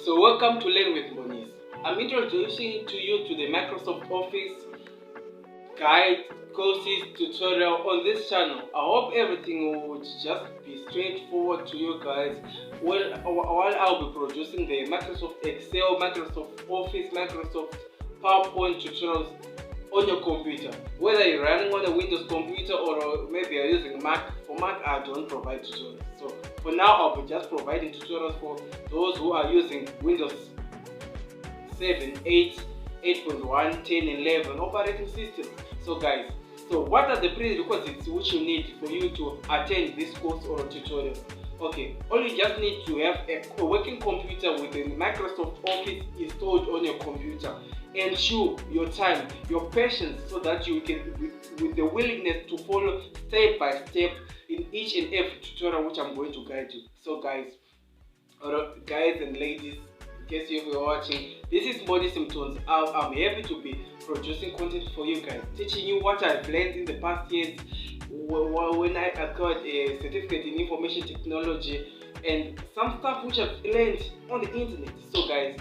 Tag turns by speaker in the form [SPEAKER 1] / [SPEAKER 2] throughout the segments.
[SPEAKER 1] So welcome to Learn With Mbonisi. I'm introducing to you to the Microsoft Office guide, courses, tutorial on this channel. I hope everything will just be straightforward to you guys while I'll be producing the Microsoft Excel, Microsoft Office, Microsoft PowerPoint tutorials on your computer. Whether you're running on a Windows computer or maybe you're using Mac. For Mac, I don't provide tutorials. So for now, I'll be just providing tutorials for those who are using Windows 7, 8, 8.1, 10, 11 operating systems. So guys, so what are the prerequisites which you need for you to attend this course or tutorial? Okay, all you just need to have a working computer with the Microsoft Office installed on your computer. Ensure your time, your patience, so that you can, with the willingness to follow step by step in each and every tutorial which I'm going to guide you. So guys and ladies, in case you're watching, this is bothersome. I'm happy to be producing content for you guys, teaching you what I've learned in the past years when I acquired a certificate in information technology and some stuff which I've learned on the internet. So guys,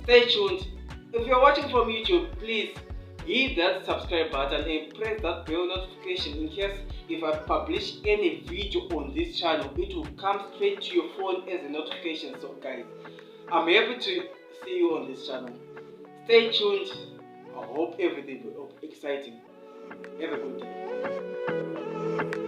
[SPEAKER 1] stay tuned. If you're watching from YouTube, please hit that subscribe button and press that bell notification in case if I publish any video on this channel, it will come straight to your phone as a notification. So guys, I'm happy to see you on this channel. Stay tuned. I hope everything will be exciting. Have a good day.